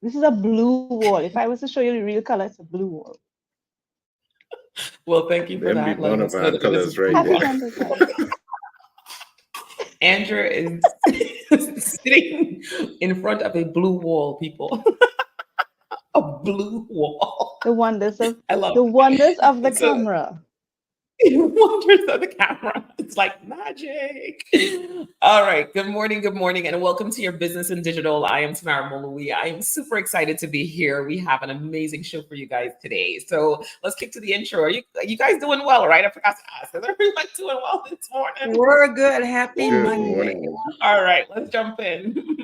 This is a blue wall. If I was to show you the real color, it's a blue wall. Well, thank you for Them be that, letting one of us know our that it is a colors right blue Happy there. wall. Valentine's Day. Andrew is sitting in front of a blue wall, people. A blue wall. The wonders of I love the wonders of the it. So camera. wonders of the camera. It's like magic. All right. Good morning, and welcome to your Business in Digital. I am Tamara Molui. I am super excited to be here. We have an amazing show for you guys today. So let's kick to the intro. You guys doing well, right? I forgot to ask. Is everyone doing well this morning? We're good. Happy Good Monday. morning. All right, let's jump in.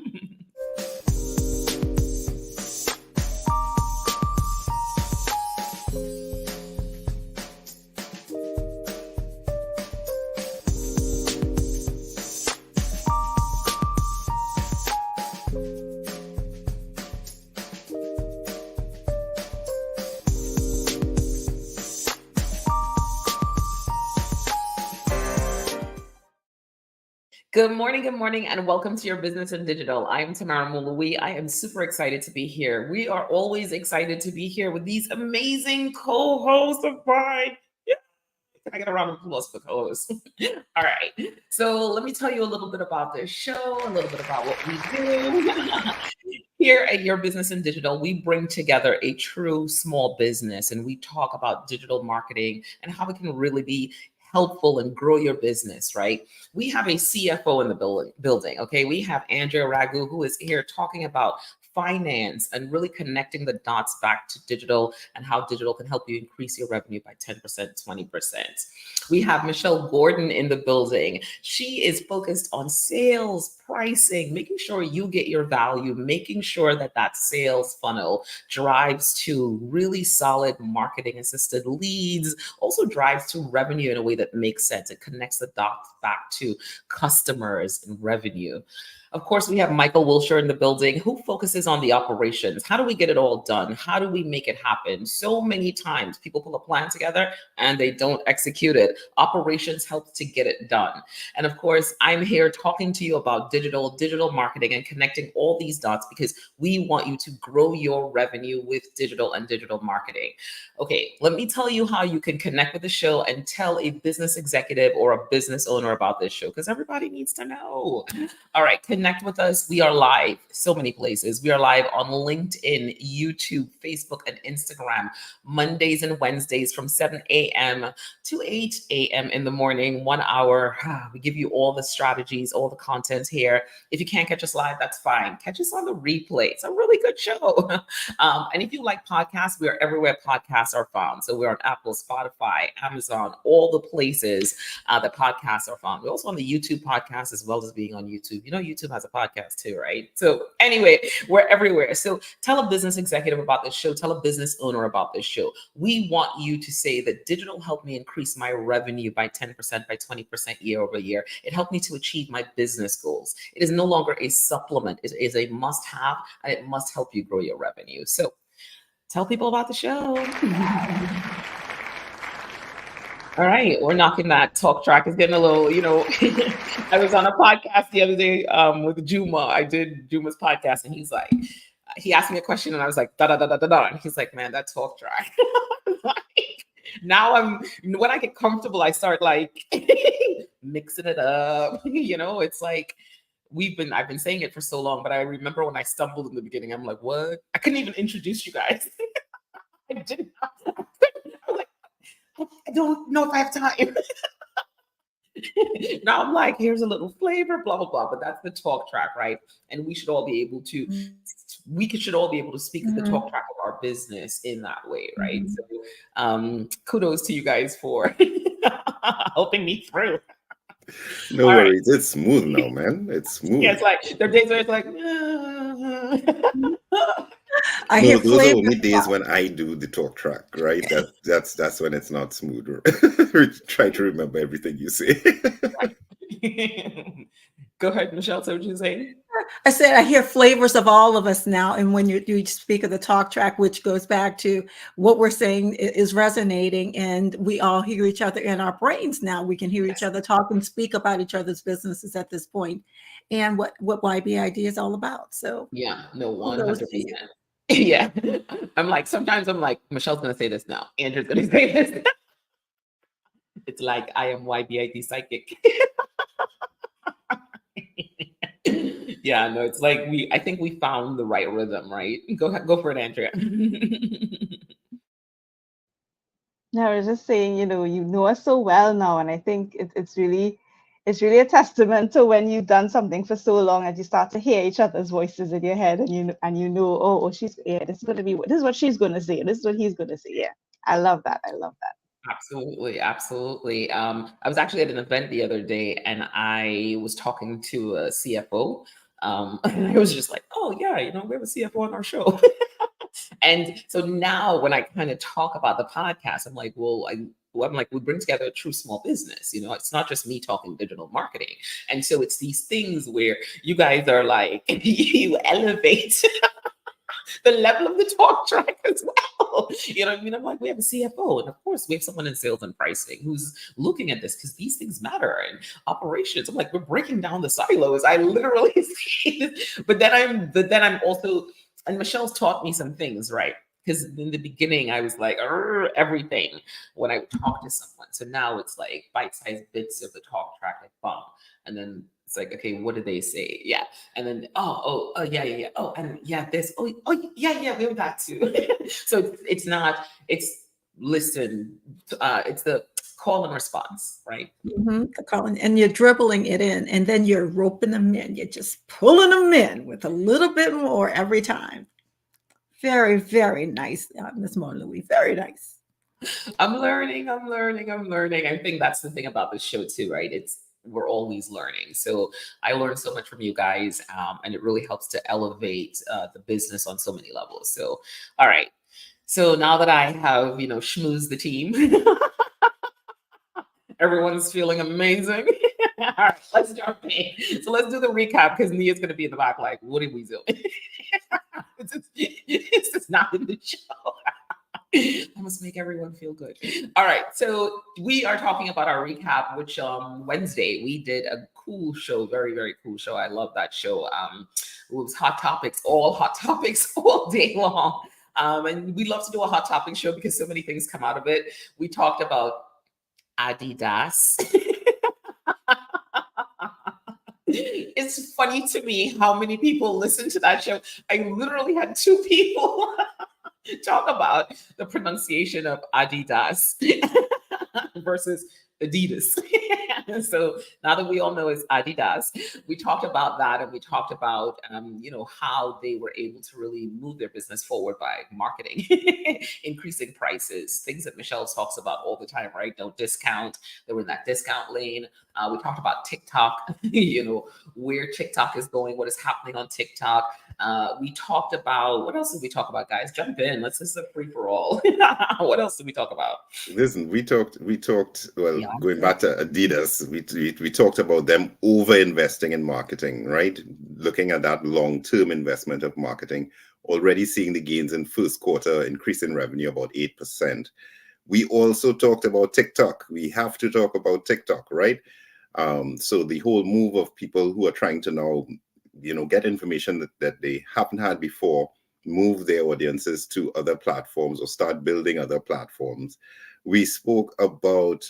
Good morning, and welcome to your Business in Digital. I am Tamara Mului. I am super excited to be here. We are always excited to be here with these amazing co-hosts of mine. Yeah. Can I get a round of applause for the co-hosts? All right. So let me tell you a little bit about this show, a little bit about what we do. Here at Your Business in Digital, we bring together a true small business and we talk about digital marketing and how it can really be helpful and grow your business, right? We have a CFO in the building, okay? We have Andrea Ragu, who is here talking about finance and really connecting the dots back to digital and how digital can help you increase your revenue by 10%, 20%. We have Michelle Gordon in the building. She is focused on sales, pricing, making sure you get your value, making sure that that sales funnel drives to really solid marketing assisted leads, also drives to revenue in a way that makes sense. It connects the dots back to customers and revenue. Of course, we have Michael Wilshire in the building who focuses on the operations. How do we get it all done? How do we make it happen? So many times people pull a plan together and they don't execute it. Operations helps to get it done. And of course, I'm here talking to you about digital marketing and connecting all these dots because we want you to grow your revenue with digital and digital marketing. Okay, let me tell you how you can connect with the show and tell a business executive or a business owner about this show because everybody needs to know. All right, connect with us. We are live so many places. We are live on LinkedIn, YouTube, Facebook, and Instagram, Mondays and Wednesdays from 7 a.m. to 8 a.m. in the morning, 1 hour. We give you all the strategies, all the content here. If you can't catch us live, that's fine. Catch us on the replay. It's a really good show. And if you like podcasts, we are everywhere podcasts are found. So we're on Apple, Spotify, Amazon, all the places that podcasts are found. We're also on the YouTube podcast as well as being on YouTube. You know, YouTube has a podcast too, right? So anyway, we're everywhere. So tell a business executive about this show. Tell a business owner about this show. We want you to say that digital helped me increase my revenue by 10%, by 20% year over year. It helped me to achieve my business goals. It is no longer a supplement. It is a must have, and it must help you grow your revenue. So tell people about the show. All right, we're knocking that talk track. It's getting a little, I was on a podcast the other day with Juma. I did Juma's podcast, and he asked me a question, and I was like, da da da da da da, and he's like, man, that talk track. Now when I get comfortable, I start like mixing it up. It's like I've been saying it for so long, but I remember when I stumbled in the beginning, I'm like, what? I couldn't even introduce you guys. I didn't. I was like, I don't know if I have time. Now I'm like, here's a little flavor, blah, blah, blah. But that's the talk track, right? And we should all be able to, should all be able to speak to the talk track of our business in that way, right? So kudos to you guys for helping me through. No All right. worries. It's smooth now, man. It's smooth. Yeah, it's like there are days where it's like, I No, hear those are flavor. only days when I do the talk track, right? That's when it's not smooth. Try to remember everything you say. Go ahead, Michelle. So what you saying? I said I hear flavors of all of us now. And when you speak of the talk track, which goes back to what we're saying is resonating, and we all hear each other in our brains now. We can hear each other talk and speak about each other's businesses at this point, and what YBID is all about. So Yeah, no, kudos 100%. to you. Yeah. I'm like, sometimes I'm like, Michelle's gonna say this now. Andrew's gonna say this. It's like I am YBIT psychic. Yeah, no, it's like I think we found the right rhythm, right? Go for it, Andrea. No, I was just saying, you know us so well now, and I think it's really a testament to when you've done something for so long and you start to hear each other's voices in your head, and you know, oh, she's, yeah, this is what she's gonna say, this is what he's gonna say. Yeah, I love that. I love that. Absolutely, absolutely. I was actually at an event the other day, and I was talking to a CFO. And I was just like, "Oh yeah, we have a CFO on our show." And so now, when I kind of talk about the podcast, I'm like, I'm like, we bring together a true small business. It's not just me talking digital marketing, and so it's these things where you guys are like, you elevate the level of the talk track as well. You know what I mean? I'm like, we have a CFO, and of course, we have someone in sales and pricing who's looking at this because these things matter, and operations. I'm like, we're breaking down the silos. I literally see this, but then I'm also, and Michelle's taught me some things, right? Because in the beginning, I was like, everything when I would talk to someone. So now it's like bite-sized bits of the talk track, like bum, and then it's like, okay, what did they say? Yeah. And then, yeah. Oh, and yeah, this. Yeah, we have that too. So it's listen. It's the call and response, right? The calling, and you're dribbling it in, and then you're roping them in. You're just pulling them in with a little bit more every time. Very, very nice, Miss Mona Louie. Very nice. I'm learning. I think that's the thing about this show too, right? We're always learning. So I learned so much from you guys, and it really helps to elevate the business on so many levels. So, all right. So now that I have, schmoozed the team, everyone's feeling amazing. All right, let's jump in. So let's do the recap because Nia's going to be in the back like, what did we do? It's just not in the show. I must make everyone feel good. All right. So we are talking about our recap, which Wednesday we did a cool show, very, very cool show. I love that show. It was hot topics all day long. And we love to do a hot topic show because so many things come out of it. We talked about Adidas. It's funny to me how many people listen to that show. I literally had 2 people talk about the pronunciation of Adidas versus Adidas. So now that we all know it's Adidas, we talked about that, and we talked about how they were able to really move their business forward by marketing, increasing prices, things that Michelle talks about all the time, right? Don't discount. They were in that discount lane. We talked about TikTok, where TikTok is going, what is happening on TikTok. We talked about, what else did we talk about, guys? Jump in. This is a free for all. What else did we talk about? Listen, we talked. Well, Yeah. going back to Adidas, we talked about them over investing in marketing, right? Looking at that long-term investment of marketing, already seeing the gains in first quarter, increase in revenue about 8%. We also talked about TikTok. We have to talk about TikTok, right? So the whole move of people who are trying to now, get information that they haven't had before, move their audiences to other platforms or start building other platforms. We spoke about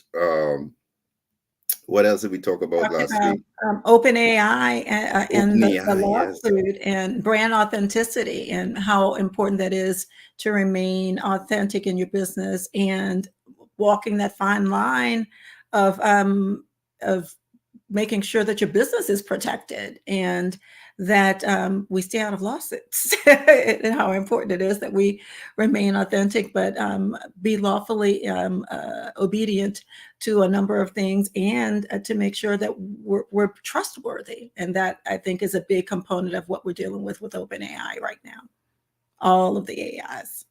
what else did we talk about last week? OpenAI and the OpenAI, yes. lawsuit and brand authenticity, and how important that is to remain authentic in your business and walking that fine line of making sure that your business is protected and that we stay out of lawsuits, and how important it is that we remain authentic, but be lawfully obedient to a number of things, and to make sure that we're trustworthy. And that, I think, is a big component of what we're dealing with OpenAI right now. All of the AIs.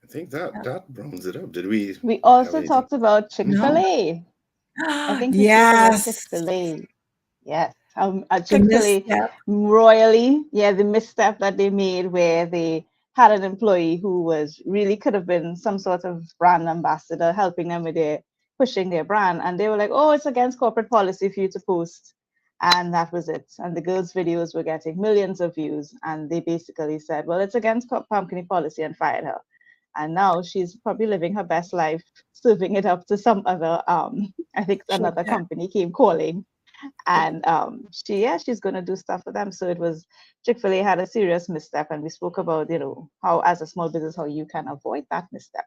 I think that rounds it up. Did we? We also talked about Chick-fil-A. I think we talked about Chick-fil-A. Yes. Chick-fil-A royally, the misstep that they made where they had an employee who could have been some sort of brand ambassador, helping them with pushing their brand. And they were like, oh, it's against corporate policy for you to post And that was it. And the girls' videos were getting millions of views. And they basically said, well, it's against company policy, and fired her. And now she's probably living her best life, serving it up to some other, I think another company came calling. And she's going to do stuff for them. So it was, Chick-fil-A had a serious misstep. And we spoke about, how as a small business, how you can avoid that misstep.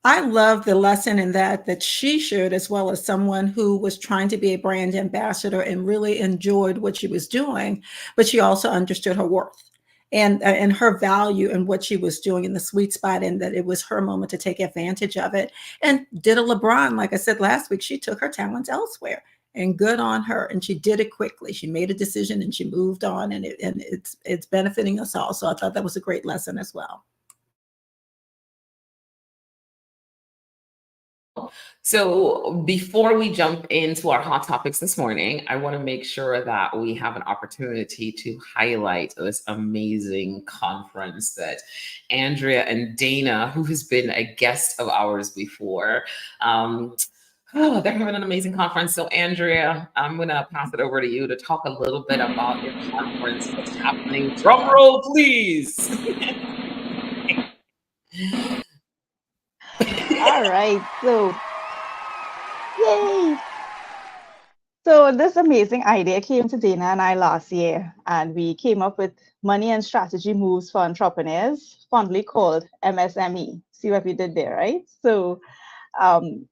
I love the lesson in that she shared, as well as someone who was trying to be a brand ambassador and really enjoyed what she was doing, but she also understood her worth and her value and what she was doing in the sweet spot, and that it was her moment to take advantage of it. And did a LeBron, like I said last week, she took her talents elsewhere, and good on her. And she did it quickly. She made a decision and she moved on, and it's benefiting us all. So I thought that was a great lesson as well. So before we jump into our hot topics this morning, I want to make sure that we have an opportunity to highlight this amazing conference that Andrea and Dana, who has been a guest of ours before, they're having an amazing conference. So Andrea, I'm going to pass it over to you to talk a little bit about your conference, what's happening. Drum roll, please. All right, so yay! So this amazing idea came to Dana and I last year, and we came up with money and strategy moves for entrepreneurs, fondly called MSME. See what we did there, right? So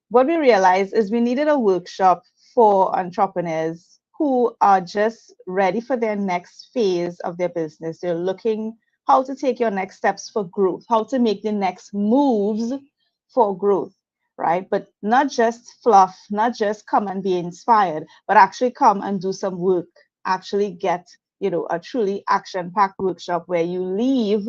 what we realized is we needed a workshop for entrepreneurs who are just ready for their next phase of their business. They're looking how to take your next steps for growth, how to make the next moves for growth, right? But not just fluff, not just come and be inspired, but actually come and do some work, actually get, a truly action-packed workshop where you leave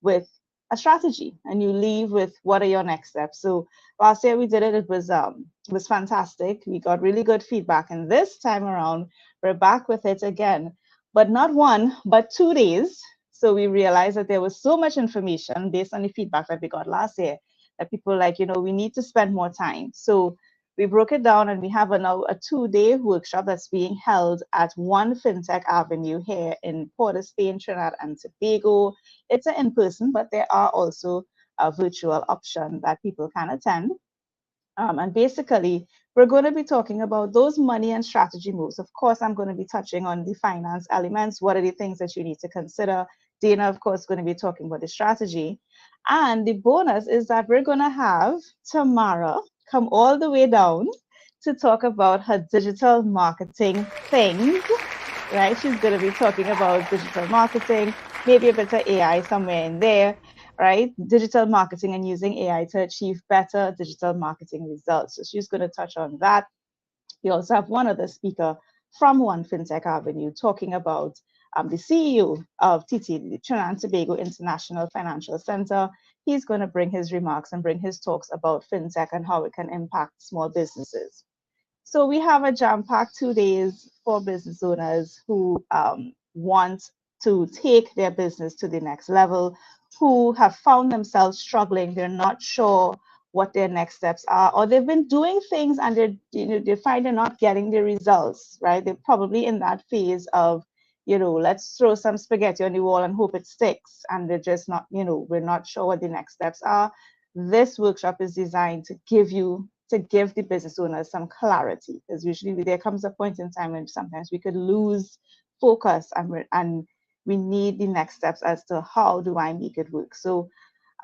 with a strategy and you leave with what are your next steps. So last year we did it. It was fantastic. We got really good feedback, and this time around we're back with it again, but not 1 but 2 days. So we realized that there was so much information based on the feedback that we got last year that people were like, we need to spend more time. So we broke it down, and we have now a 2-day workshop that's being held at 1 FinTech Avenue here in Port of Spain, Trinidad and Tobago. It's an in-person, but there are also a virtual option that people can attend. And basically, we're going to be talking about those money and strategy moves. Of course, I'm going to be touching on the finance elements. What are the things that you need to consider? Dana, of course, is going to be talking about the strategy. And the bonus is that we're going to have Tamara come all the way down to talk about her digital marketing things, right? She's going to be talking about digital marketing, maybe a bit of AI somewhere in there, right? Digital marketing and using AI to achieve better digital marketing results. So she's going to touch on that. We also have one other speaker from 1 FinTech Avenue talking about the CEO of TT, the Trinidad and Tobago International Financial Center. He's going to bring his remarks and bring his talks about FinTech and how it can impact small businesses. So we have a jam-packed 2 days for business owners who want to take their business to the next level, who have found themselves struggling. They're not sure what their next steps are, or they've been doing things and they find they're not getting the results, right? They're probably in that phase of, let's throw some spaghetti on the wall and hope it sticks. And they're just not, we're not sure what the next steps are. This workshop is designed to give the business owners some clarity, because usually there comes a point in time when sometimes we could lose focus, and we need the next steps as to how do I make it work. So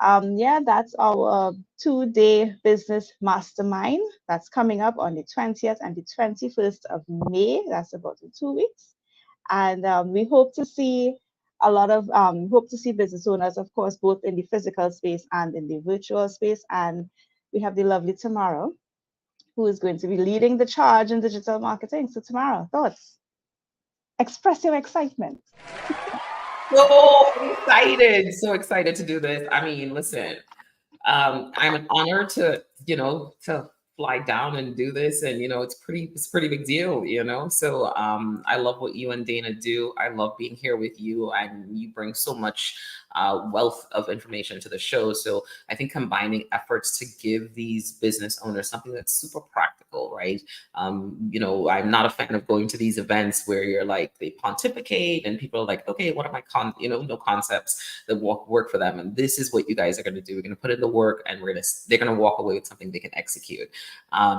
that's our 2-day business mastermind that's coming up on the 20th and the 21st of May. That's about in 2 weeks. And we hope to see business owners, of course, both in the physical space and in the virtual space. And we have the lovely Tamara, who is going to be leading the charge in digital marketing. So Tamara, thoughts? Express your excitement. So excited to do this. I mean, listen, I'm an honor to fly down and do this, and it's pretty big deal, so I love what you and Dana do. I love being here with you, and you bring so much wealth of information to the show. So I think combining efforts to give these business owners something that's super practical article, right? You know, I'm not a fan of going to these events where you're like, they pontificate and people are like, okay, what are my no concepts that work for them. And this is what you guys are going to do. We're going to put in the work and they're going to walk away with something they can execute.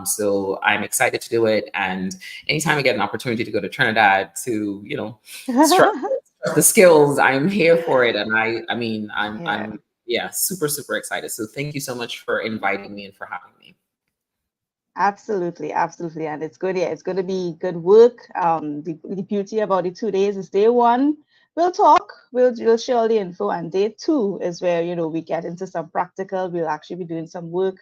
So I'm excited to do it. And anytime I get an opportunity to go to Trinidad to, you know, the skills, I'm here for it. And I'm super, super excited. So thank you so much for inviting me and for having me. Absolutely, absolutely. And it's good. Yeah, it's going to be good work. The beauty about the 2 days is day one, we'll talk, we'll share all the info. And day two is where, you know, we get into some practical, we'll actually be doing some work.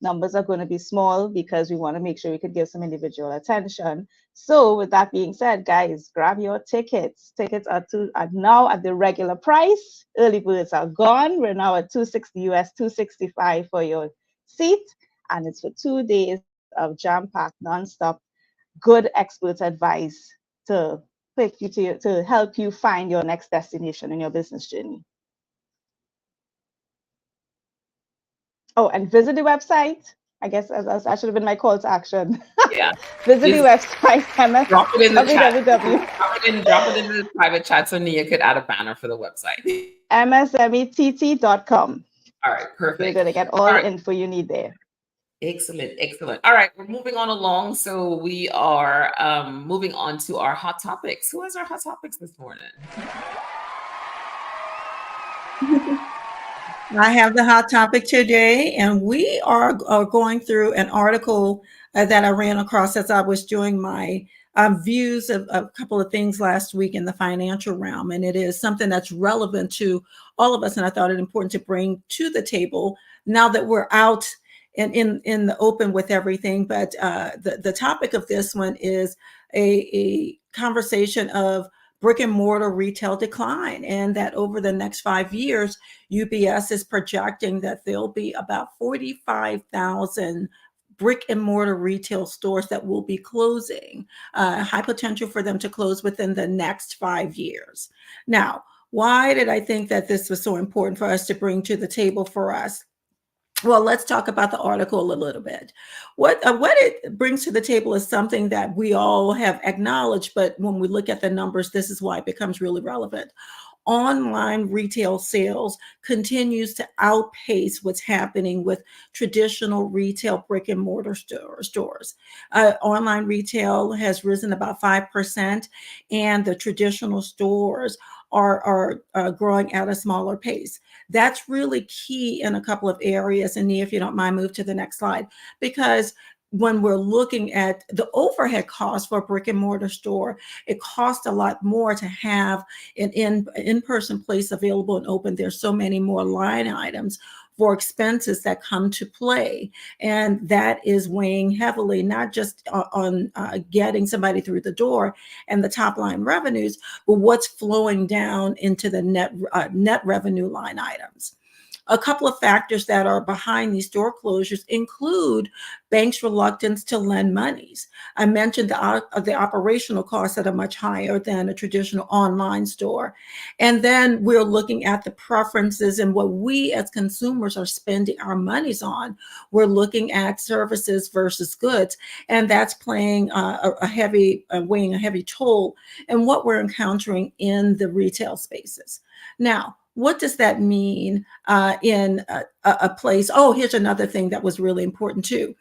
Numbers are going to be small because we want to make sure we could give some individual attention. So with that being said, guys, grab your tickets. Tickets are now at the regular price. Early birds are gone. We're now at $260 US, $265 for your seat. And it's for 2 days of jam-packed, non-stop, good expert advice to take you to help you find your next destination in your business journey. Oh, and visit the website. I guess that should have been my call to action. Yeah. Visit the website, Drop it in the chat. www. Drop it in the private chat so Nia could add a banner for the website. msmett.com. All right, perfect. You're going to get all the info you need there. Excellent, excellent. All right, we're moving on along. So we are moving on to our hot topics. Who has our hot topics this morning? I have the hot topic today, and we are going through an article that I ran across as I was doing my views of a couple of things last week in the financial realm. And it is something that's relevant to all of us. And I thought it important to bring to the table now that we're out and in the open with everything. But the topic of this one is a conversation of brick and mortar retail decline, and that over the next 5 years, UBS is projecting that there'll be about 45,000 brick and mortar retail stores that will be closing, high potential for them to close within the next 5 years. Now, why did I think that this was so important for us to bring to the table for us? Well, let's talk about the article a little bit. What it brings to the table is something that we all have acknowledged, but when we look at the numbers, this is why it becomes really relevant. Online retail sales continues to outpace what's happening with traditional retail brick and mortar stores. Online retail has risen about 5%, and the traditional stores are growing at a smaller pace. That's really key in a couple of areas. And Nia, if you don't mind, move to the next slide, because when we're looking at the overhead cost for a brick and mortar store, it costs a lot more to have an in-person place available and open. There's so many more line items for expenses that come to play. And that is weighing heavily, not just on getting somebody through the door and the top line revenues, but what's flowing down into the net revenue line items. A couple of factors that are behind these store closures include banks' reluctance to lend monies. I mentioned the operational costs that are much higher than a traditional online store. And then we're looking at the preferences and what we as consumers are spending our monies on. We're looking at services versus goods, and that's playing weighing a heavy toll in what we're encountering in the retail spaces. Now, what does that mean in a place? Oh, here's another thing that was really important too.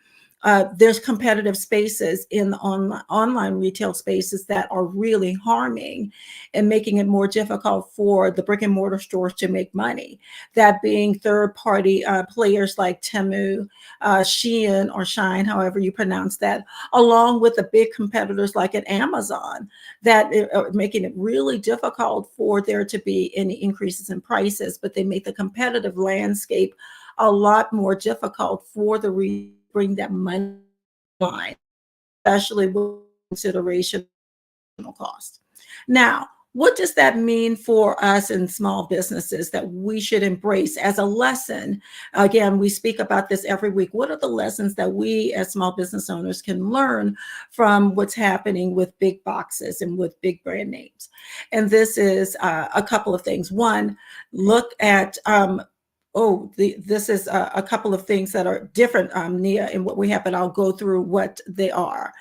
There's competitive spaces in the online retail spaces that are really harming and making it more difficult for the brick and mortar stores to make money. That being third-party players like Temu, Shein or Shine, however you pronounce that, along with the big competitors like at Amazon, that are making it really difficult for there to be any increases in prices, but they make the competitive landscape a lot more difficult for the bring that money line, especially with consideration of cost. Now, what does that mean for us in small businesses that we should embrace as a lesson? Again, we speak about this every week. What are the lessons that we as small business owners can learn from what's happening with big boxes and with big brand names? And this is a couple of things. One, look at oh, this is a couple of things that are different, Nia, in what we have, but I'll go through what they are.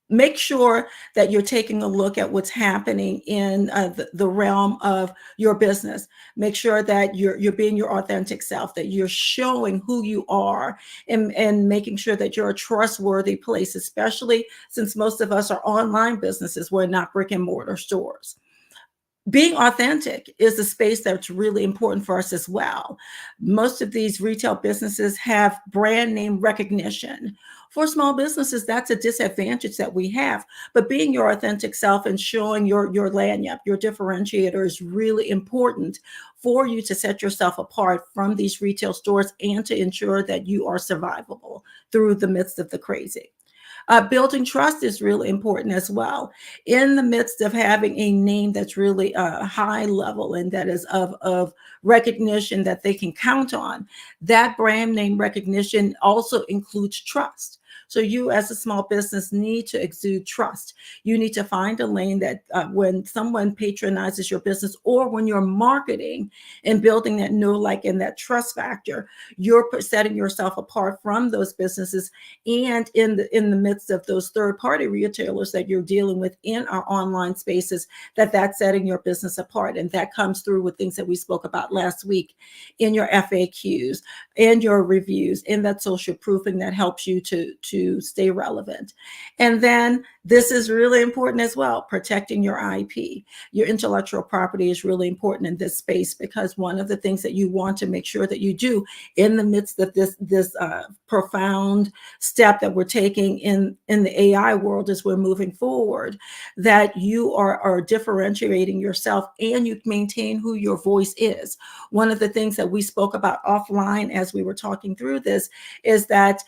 Make sure that you're taking a look at what's happening in the realm of your business. Make sure that you're being your authentic self, that you're showing who you are, and making sure that you're a trustworthy place, especially since most of us are online businesses. We're not brick and mortar stores. Being authentic is a space that's really important for us as well. Most of these retail businesses have brand name recognition. For small businesses, that's a disadvantage that we have. But being your authentic self and showing your lanyard, your differentiator, is really important for you to set yourself apart from these retail stores and to ensure that you are survivable through the midst of the crazy. Building trust is really important as well. In the midst of having a name that's really high level and that is of recognition that they can count on, that brand name recognition also includes trust. So you as a small business need to exude trust. You need to find a lane that when someone patronizes your business, or when you're marketing and building that know, like, and that trust factor, you're setting yourself apart from those businesses. And in the midst of those third-party retailers that you're dealing with in our online spaces, that's setting your business apart. And that comes through with things that we spoke about last week in your FAQs and your reviews, and that social proofing that helps you to stay relevant. And then this is really important as well, protecting your IP. Your intellectual property is really important in this space, because one of the things that you want to make sure that you do in the midst of this profound step that we're taking in the AI world as we're moving forward, that you are differentiating yourself and you maintain who your voice is. One of the things that we spoke about offline as we were talking through this is that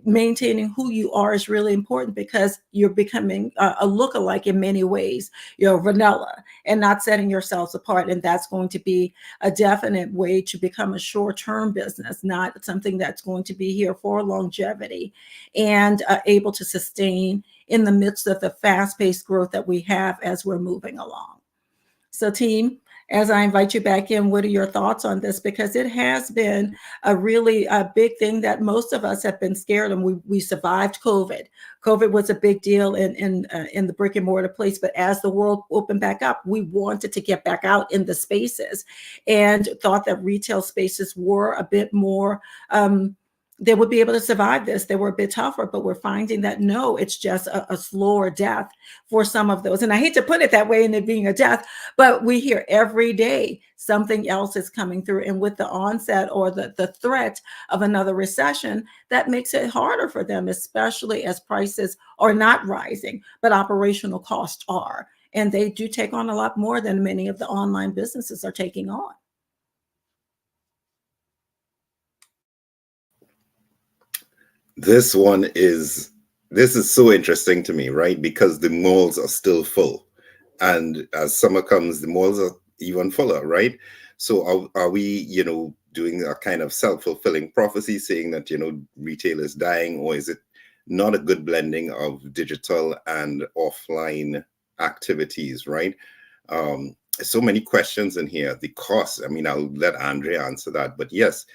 maintaining who you are is really important, because you're becoming a lookalike in many ways. You're vanilla and not setting yourselves apart. And that's going to be a definite way to become a short-term business, not something that's going to be here for longevity and able to sustain in the midst of the fast-paced growth that we have as we're moving along. So team, as I invite you back in, what are your thoughts on this? Because it has been a really big thing that most of us have been scared, and we survived COVID. COVID was a big deal in the brick and mortar place, but as the world opened back up, we wanted to get back out in the spaces and thought that retail spaces were a bit more they would be able to survive this. They were a bit tougher, but we're finding that no, it's just a slower death for some of those. And I hate to put it that way in it being a death, but we hear every day something else is coming through. And with the onset or the threat of another recession, that makes it harder for them, especially as prices are not rising, but operational costs are. And they do take on a lot more than many of the online businesses are taking on. This is so interesting to me, right? Because the malls are still full. And as summer comes, the malls are even fuller, right? So are we, doing a kind of self-fulfilling prophecy saying that, retail is dying, or is it not a good blending of digital and offline activities, right? So many questions in here. The cost, I'll let Andrea answer that, but yes,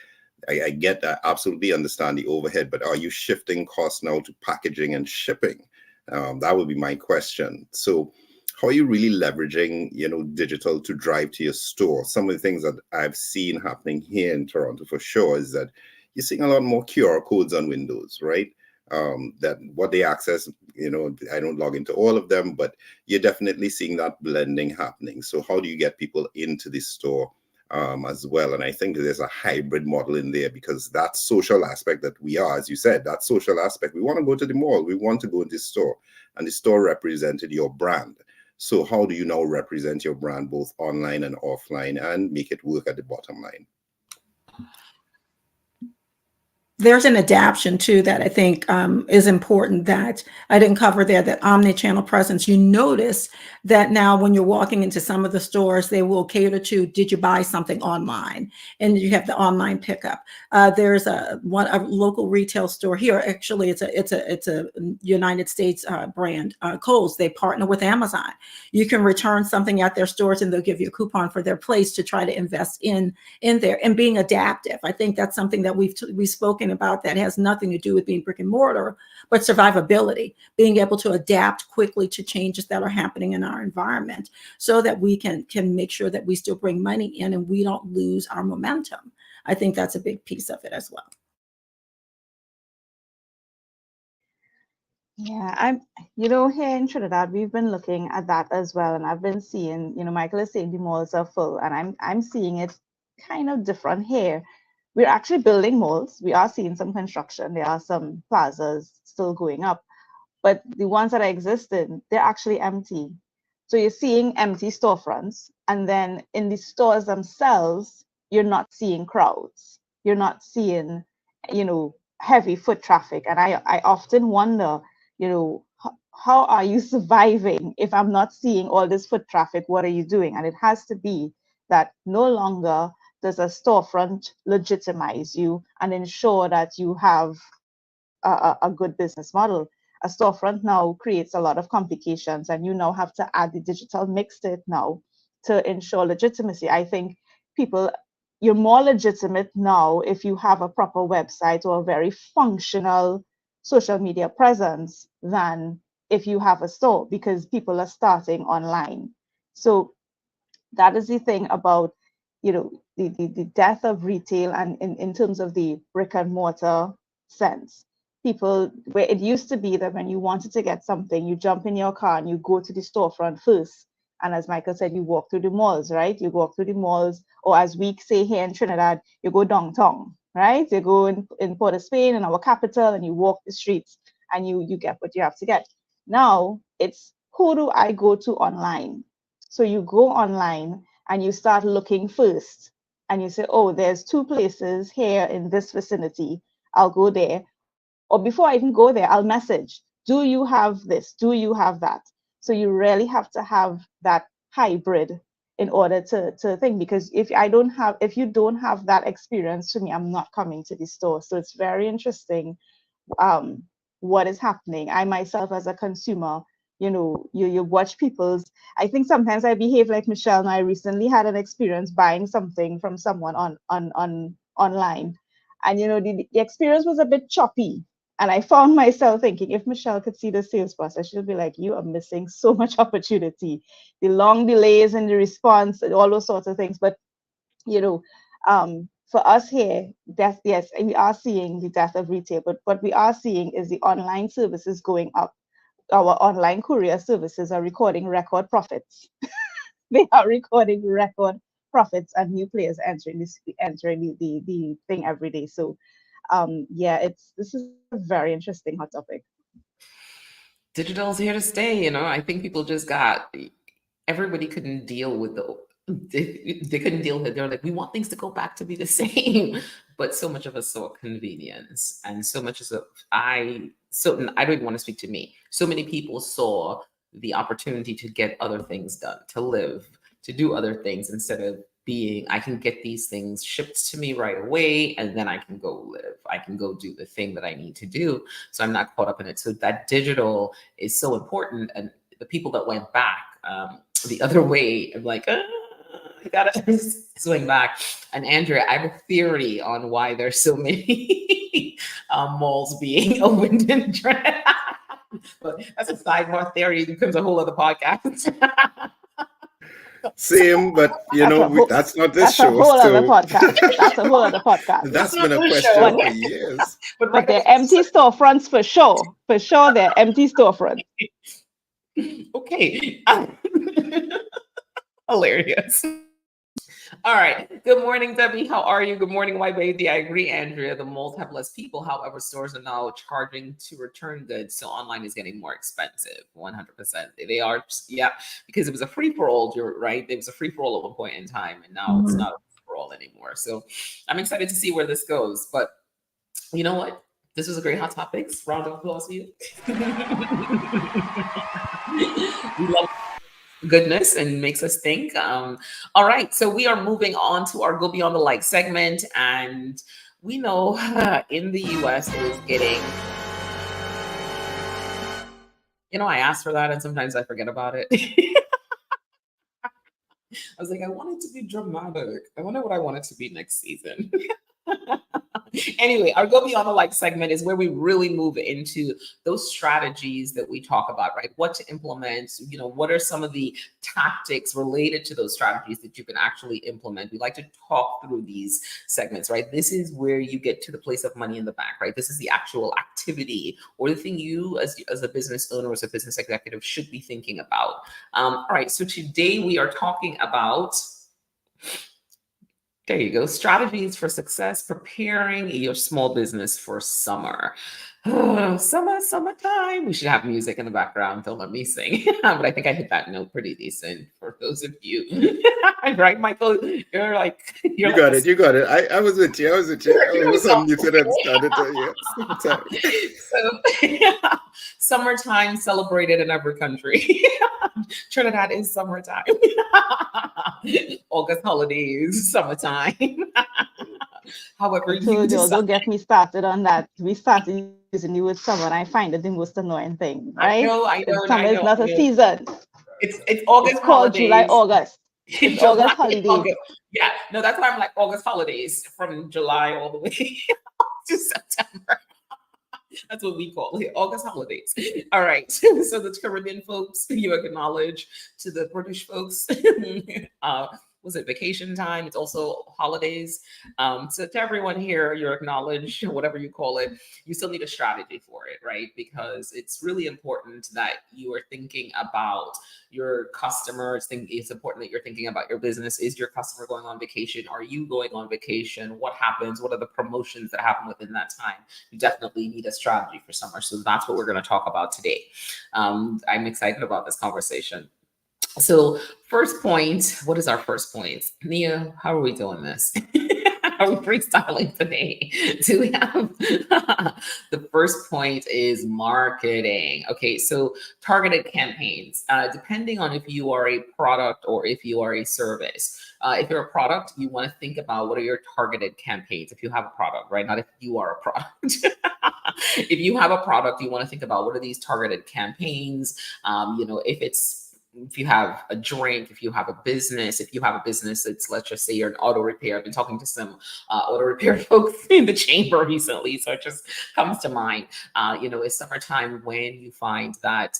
I get that, absolutely understand the overhead, but are you shifting costs now to packaging and shipping? That would be my question. So how are you really leveraging, digital to drive to your store? Some of the things that I've seen happening here in Toronto for sure is that you're seeing a lot more QR codes on windows, right? That what they access, I don't log into all of them, but you're definitely seeing that blending happening. So how do you get people into the store as well? And I think there's a hybrid model in there, because that social aspect that we are, as you said, that social aspect, we want to go to the mall, we want to go to the store, and the store represented your brand. So how do you now represent your brand both online and offline and make it work at the bottom line? There's an adaptation too that I think is important that I didn't cover there, that omni-channel presence. You notice that now when you're walking into some of the stores, they will cater to, did you buy something online? And you have the online pickup. There's a local retail store here. Actually, it's a United States brand, Kohl's. They partner with Amazon. You can return something at their stores and they'll give you a coupon for their place to try to invest in there, and being adaptive. I think that's something that we've spoken about that has nothing to do with being brick and mortar, but survivability, being able to adapt quickly to changes that are happening in our environment so that we can make sure that we still bring money in and we don't lose our momentum. I think that's a big piece of it as well. Yeah, here in Trinidad, we've been looking at that as well, and I've been seeing, Michael is saying the malls are full, and I'm seeing it kind of different here. We're actually building malls. We are seeing some construction. There are some plazas still going up, but the ones that are existing, they're actually empty. So you're seeing empty storefronts, and then in the stores themselves, you're not seeing crowds. You're not seeing, heavy foot traffic. And I often wonder, how are you surviving if I'm not seeing all this foot traffic? What are you doing? And it has to be that no longer does a storefront legitimize you and ensure that you have a good business model. A storefront now creates a lot of complications, and you now have to add the digital mix to it now to ensure legitimacy. I think you're more legitimate now if you have a proper website or a very functional social media presence than if you have a store, because people are starting online. So that is the thing about, the death of retail, and in terms of the brick and mortar sense. People, where it used to be that when you wanted to get something, you jump in your car and you go to the storefront first. And as Michael said, you walk through the malls, right? You walk through the malls, or as we say here in Trinidad, you go downtown, right? You go in Port of Spain, in our capital, and you walk the streets and you get what you have to get. Now it's, who do I go to online? So you go online and you start looking first, and you say, oh, there's 2 places here in this vicinity. I'll go there. Or before I even go there, I'll message, do you have this? Do you have that? So you really have to have that hybrid in order to think, because if you don't have that experience, to me, I'm not coming to the store. So it's very interesting what is happening. I myself, as a consumer, you watch people's, I think sometimes I behave like Michelle, and I recently had an experience buying something from someone on online, and the experience was a bit choppy, and I found myself thinking, if Michelle could see the sales process, she'll be like, you are missing so much opportunity, the long delays in the response and all those sorts of things. But for us here, yes, we are seeing the death of retail, but what we are seeing is the online services going up. Our online courier services are recording record profits. They are recording record profits, and new players entering the thing every day. So this is a very interesting hot topic. Digital's here to stay, I think people just everybody couldn't deal with they couldn't deal with it. They're like, we want things to go back to be the same. But so much of us saw convenience, and so much I don't even want to speak to me. So many people saw the opportunity to get other things done, to live, to do other things, instead of I can get these things shipped to me right away, and then I can go live. I can go do the thing that I need to do. So I'm not caught up in it. So that digital is so important. And the people that went back the other way, I'm like, I gotta swing back. And Andrea, I have a theory on why there's so many malls being opened in Trinidad. But that's a sidebar theory. It becomes a whole other podcast. Same, but that's not this show. That's a whole other podcast. That's a whole other podcast. That's been a question for years. But they're empty storefronts for sure. For sure, they're empty storefronts. Okay. Hilarious. All right. Good morning, Debbie. How are you? Good morning, White Baby. I agree, Andrea. The malls have less people. However, stores are now charging to return goods. So online is getting more expensive. 100%. They are, because it was a free-for-all. You're right. It was a free-for-all at one point in time. And now it's not a free-for-all anymore. So I'm excited to see where this goes. But You know what? This was a great Hot Topics. Round of applause for you. We love goodness and makes us think. All right, so we are moving on to our Go Beyond the Like segment. And we know in the US it is getting, I asked for that and sometimes I forget about it. I was like, I want it to be dramatic. I wonder what I want it to be next season. Anyway, our Go Beyond the Like segment is where we really move into those strategies that we talk about, right? What to implement, what are some of the tactics related to those strategies that you can actually implement? We like to talk through these segments, right? This is where you get to the place of money in the bank, right? This is the actual activity or the thing you as a business owner, as a business executive should be thinking about. All right, so today we are talking about, there you go, strategies for success, preparing your small business for summer. Summertime. We should have music in the background. Don't let me sing. But I think I hit that note pretty decent for those of you. Right, Michael? You're like, You got it. You got it. I was with you. I was unmuted and started to, So, summertime celebrated in every country. Trinidad is summertime. August holidays, summertime. However, So don't get me started on that. We started using the word summer, and I find it the most annoying thing, right? I know. Summer is not a season. It's August It's called holidays. July, August. It's July, August holidays. August. Yeah, no, that's why I'm like August holidays from July all the way to September. That's what we call it, August holidays. All right. So the Caribbean folks, you acknowledge. To the British folks, was it vacation time? It's also holidays. So to everyone here, you're acknowledged, whatever you call it. You still need a strategy for it, right? Because it's really important that you are thinking about your customers. It's important that you're thinking about your business. Is your customer going on vacation? Are you going on vacation? What happens? What are the promotions that happen within that time? You definitely need a strategy for summer. So that's what we're going to talk about today. I'm excited about this conversation. So first point, what is our first point? Nia, how are we doing this? Are we freestyling today? Do we have the first point is marketing. Okay, so targeted campaigns, depending on if you are a product or if you are a service. If you're a product, you want to think about what are your targeted campaigns if you have a product, right? Not if you are a product. If you have a product, you want to think about what are these targeted campaigns. If you have a drink, if you have a business, it's, let's just say you're an auto repair. I've been talking to some auto repair folks in the chamber recently, so it just comes to mind. It's summertime when you find that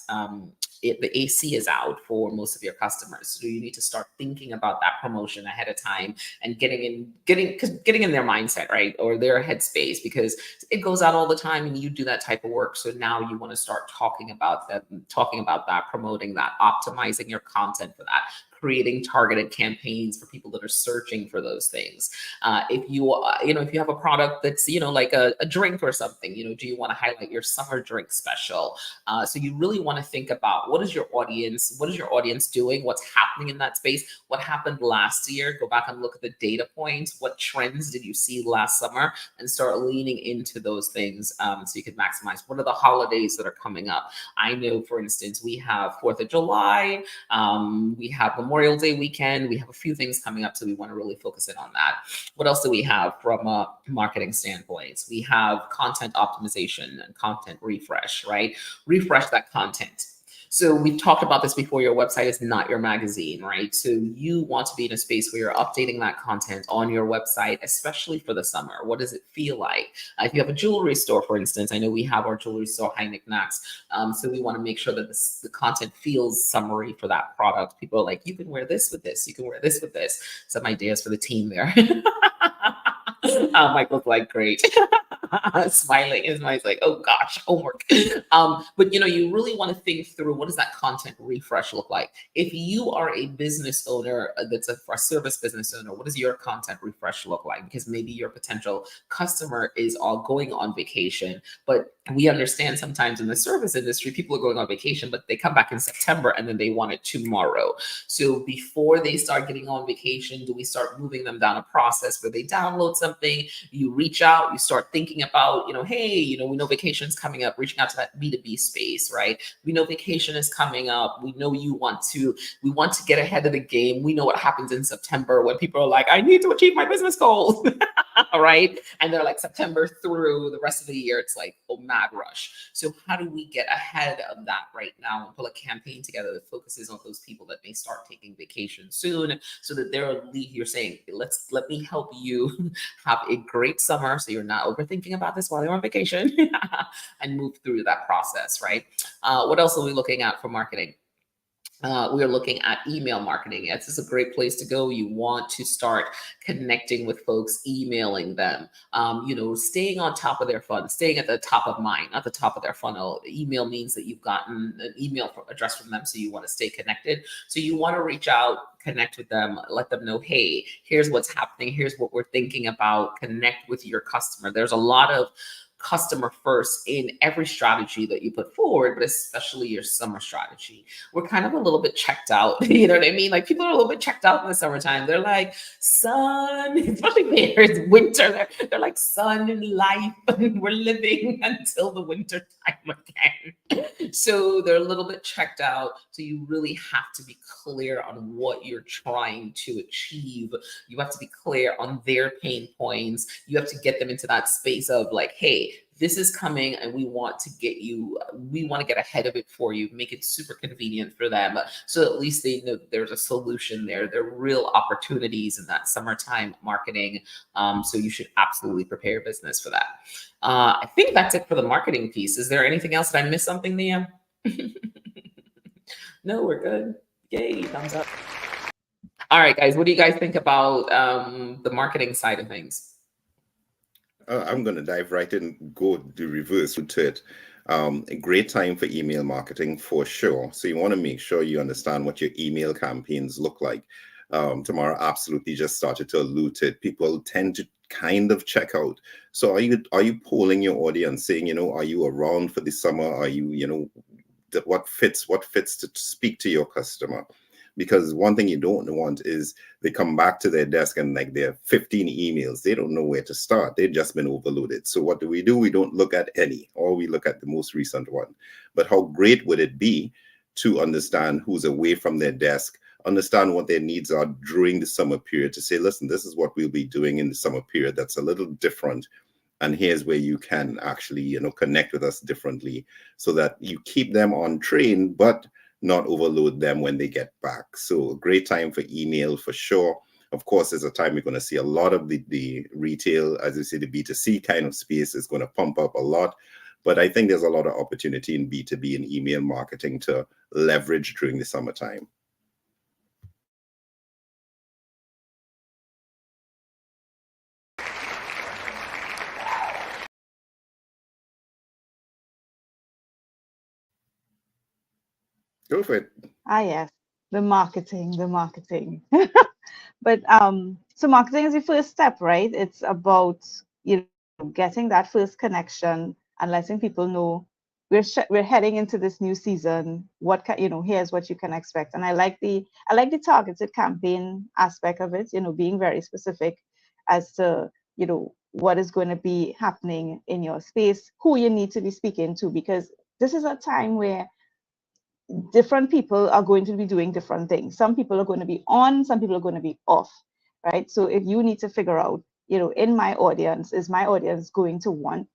the AC is out for most of your customers. So you need to start thinking about that promotion ahead of time and getting in their mindset, right? Or their headspace, because it goes out all the time and you do that type of work. So now you want to start talking about that, promoting that, optimizing your content for that, creating targeted campaigns for people that are searching for those things. If you have a product that's, like a drink or something, do you want to highlight your summer drink special? So you really want to think about what is your audience doing? What's happening in that space? What happened last year? Go back and look at the data points. What trends did you see last summer? And start leaning into those things so you can maximize. What are the holidays that are coming up? I know, for instance, we have 4th of July. We have Memorial Day weekend. We have a few things coming up, so we want to really focus in on that. What else do we have from a marketing standpoint? We have content optimization and content refresh, right? Refresh that content. So we've talked about this before. Your website is not your magazine, right? So you want to be in a space where you're updating that content on your website, especially for the summer. What does it feel like? If you have a jewelry store, for instance, I know we have our jewelry store, High Knickknacks. So we want to make sure that the content feels summery for that product. People are like, you can wear this with this. You can wear this with this. Some ideas for the team there. Michael's like, great. Smiling. His mind's like, oh gosh, homework. But you really want to think through, what does that content refresh look like? If you are a business owner that's a service business owner, what does your content refresh look like? Because maybe your potential customer is all going on vacation, but we understand sometimes in the service industry, people are going on vacation, but they come back in September and then they want it tomorrow. So before they start getting on vacation, do we start moving them down a process where they download something, you reach out, you start thinking about, hey, we know vacation's coming up, reaching out to that B2B space, right? We know vacation is coming up. We know we want to get ahead of the game. We know what happens in September when people are like, I need to achieve my business goals, right? And they're like September through the rest of the year, it's like, oh, mad rush. So how do we get ahead of that right now and pull a campaign together that focuses on those people that may start taking vacation soon, so that you're saying, let me help you have a great summer so you're not overthinking about this while you're on vacation and move through that process, right? What else are we looking at for marketing? We are looking at email marketing. This is a great place to go. You want to start connecting with folks, emailing them, staying on top of their funnel, staying at the top of mind, not the top of their funnel. Email means that you've gotten an email address from them, so you want to stay connected. So you want to reach out, connect with them, let them know, hey, here's what's happening. Here's what we're thinking about. Connect with your customer. There's a lot of customer first in every strategy that you put forward, but especially your summer strategy. We're kind of a little bit checked out. You know what I mean? Like, people are a little bit checked out in the summertime. They're like, sun, especially there, it's winter. They're like, sun and life. We're living until the winter time again. So they're a little bit checked out. So you really have to be clear on what you're trying to achieve. You have to be clear on their pain points. You have to get them into that space of like, hey, this is coming and we want to get ahead of it for you, make it super convenient for them, so at least they know there's a solution there. There are real opportunities in that summertime marketing. So you should absolutely prepare your business for that. I think that's it for the marketing piece. Is there anything else? Did I miss something, Nia? No, we're good. Yay, thumbs up. All right, guys, what do you guys think about the marketing side of things? I'm going to dive right in, go the reverse to it. A great time for email marketing for sure. So you want to make sure you understand what your email campaigns look like. Tamara absolutely just started to allude to it. People tend to kind of check out. So are you polling your audience, saying, are you around for the summer? Are you, what fits to speak to your customer? Because one thing you don't want is they come back to their desk and like there are 15 emails. They don't know where to start. They've just been overloaded. So what do? We don't look at any, or we look at the most recent one. But how great would it be to understand who's away from their desk, understand what their needs are during the summer period, to say, listen, this is what we'll be doing in the summer period that's a little different. And here's where you can actually, connect with us differently, so that you keep them on train, but not overload them when they get back. So a great time for email for sure. Of course, there's a time you're going to see a lot of the retail, as you say, the B2C kind of space is going to pump up a lot. But I think there's a lot of opportunity in B2B and email marketing to leverage during the summertime. Go for it. Yes, the marketing. But so marketing is the first step, right? It's about getting that first connection and letting people know we're heading into this new season. Here's what you can expect. And I like the targeted campaign aspect of it. Being very specific as to what is going to be happening in your space, who you need to be speaking to, because this is a time where different people are going to be doing different things. Some people are going to be on, some people are going to be off, right? So if you need to figure out, in my audience, is my audience going to want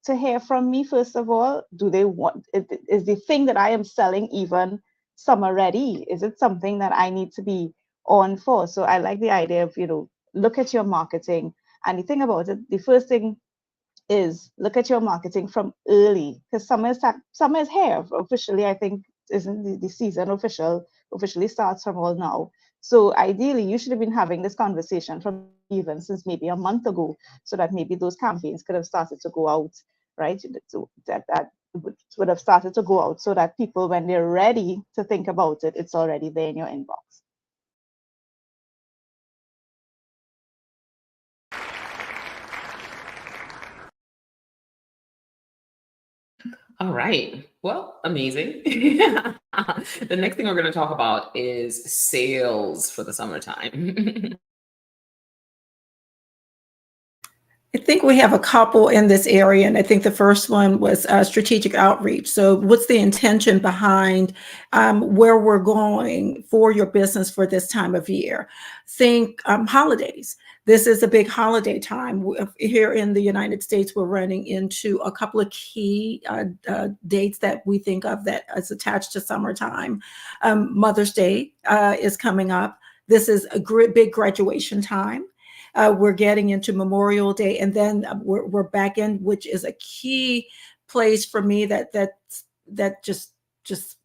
to hear from me? First of all, do they want, is the thing that I am selling even summer ready? Is it something that I need to be on for? So I like the idea of, look at your marketing. And the thing about it, the first thing is look at your marketing from early, because summer is here officially. I think isn't the season officially starts from all now. So ideally, you should have been having this conversation from even since maybe a month ago, so that maybe those campaigns could have started to go out, right? So that would have started to go out, so that people, when they're ready to think about it, it's already there in your inbox. All right. Well, amazing. The next thing we're going to talk about is sales for the summertime. I think we have a couple in this area, and I think the first one was strategic outreach. So what's the intention behind where we're going for your business for this time of year? Think holidays. This is a big holiday time. Here in the United States, we're running into a couple of key dates that we think of that is attached to summertime. Mother's Day is coming up. This is a big graduation time. We're getting into Memorial Day, and then we're back in, which is a key place for me that just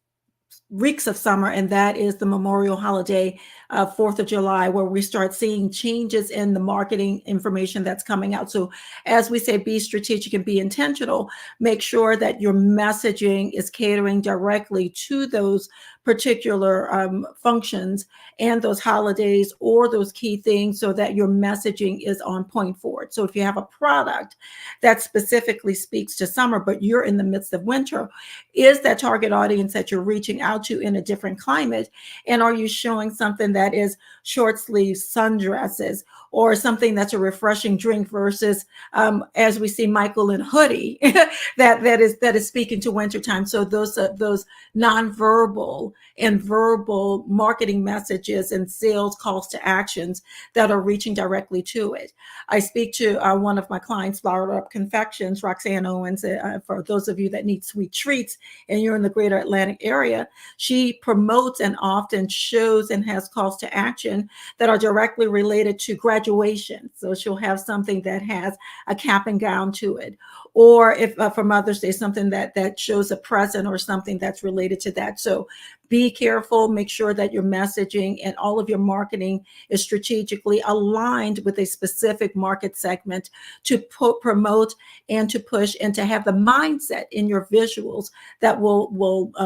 reeks of summer, and that is the Memorial holiday, 4th of July, where we start seeing changes in the marketing information that's coming out. So as we say, be strategic and be intentional, make sure that your messaging is catering directly to those particular functions and those holidays or those key things so that your messaging is on point for it. So if you have a product that specifically speaks to summer, but you're in the midst of winter, is that target audience that you're reaching out to in a different climate? And are you showing something that is short sleeves, sundresses, or something that's a refreshing drink versus, as we see, Michael in hoodie that is speaking to wintertime? So those nonverbal and verbal marketing messages and sales calls to actions that are reaching directly to it. I speak to one of my clients, Flowered Up Confections, Roxanne Owens, for those of you that need sweet treats and you're in the greater Atlantic area. She promotes and often shows and has calls to action that are directly related to graduation. So she'll have something that has a cap and gown to it. Or if for Mother's Day, something that shows a present or something that's related to that. So be careful, make sure that your messaging and all of your marketing is strategically aligned with a specific market segment to promote and to push and to have the mindset in your visuals that will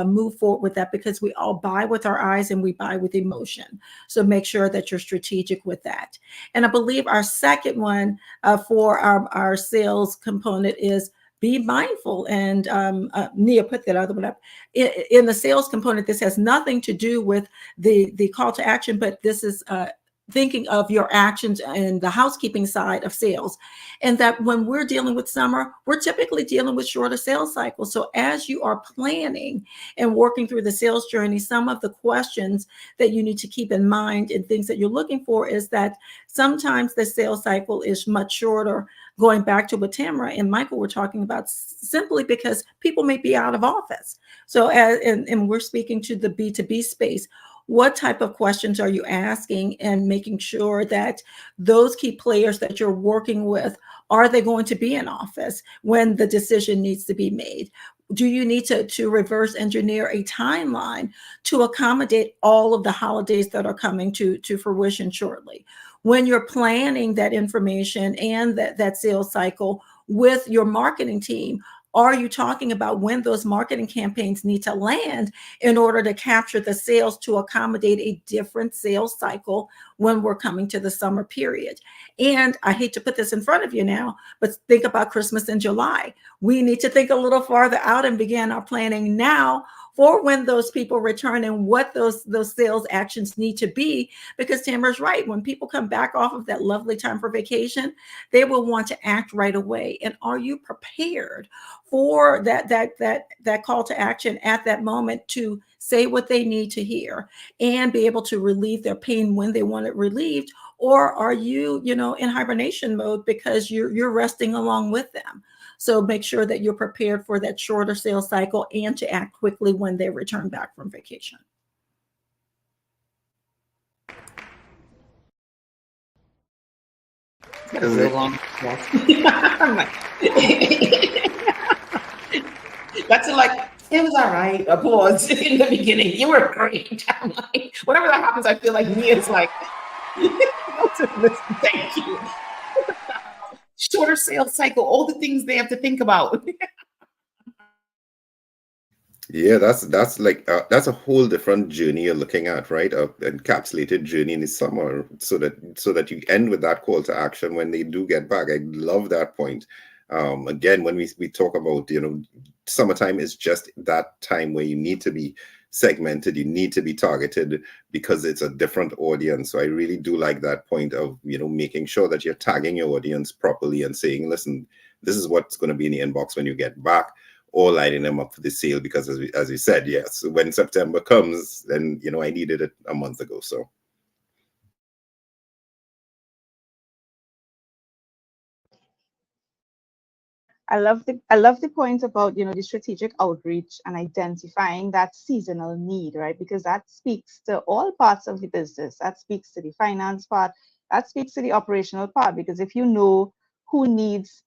move forward with that, because we all buy with our eyes and we buy with emotion. So make sure that you're strategic with that. And I believe our second one for our sales component is be mindful. And Nia put that other one up. In the sales component, this has nothing to do with the call to action, but this is thinking of your actions and the housekeeping side of sales. And that when we're dealing with summer, we're typically dealing with shorter sales cycles. So as you are planning and working through the sales journey, some of the questions that you need to keep in mind and things that you're looking for is that sometimes the sales cycle is much shorter, going back to what Tamara and Michael were talking about, simply because people may be out of office. So and we're speaking to the B2B space. What type of questions are you asking, and making sure that those key players that you're working with, are they going to be in office when the decision needs to be made? Do you need to reverse engineer a timeline to accommodate all of the holidays that are coming to fruition shortly? When you're planning that information and that sales cycle with your marketing team, are you talking about when those marketing campaigns need to land in order to capture the sales to accommodate a different sales cycle when we're coming to the summer period? And I hate to put this in front of you now, but think about Christmas in July. We need to think a little farther out and begin our planning now for when those people return and what those sales actions need to be. Because Tamara's right, when people come back off of that lovely time for vacation, they will want to act right away. And are you prepared for that call to action at that moment to say what they need to hear and be able to relieve their pain when they want it relieved? Or are you, in hibernation mode because you're resting along with them? So make sure that you're prepared for that shorter sales cycle and to act quickly when they return back from vacation. Got a real long That's like, it was all right. Applause in the beginning. You were great. I'm like, whenever that happens, I feel like Mia's like, thank you. Shorter sales cycle, all the things they have to think about. Yeah, that's like that's a whole different journey you're looking at, right? A encapsulated journey in the summer, so that you end with that call to action when they do get back. I love that point. Again, when we talk about summertime is just that time where you need to be segmented, you need to be targeted, because it's a different audience. So I really do like that point of, making sure that you're tagging your audience properly and saying, listen, this is what's going to be in the inbox when you get back, or lining them up for the sale, because as we said, yes, when September comes, then I needed it a month ago. So I love the point about the strategic outreach and identifying that seasonal need, right? Because that speaks to all parts of the business. That speaks to the finance part. That speaks to the operational part. Because if you know whose needs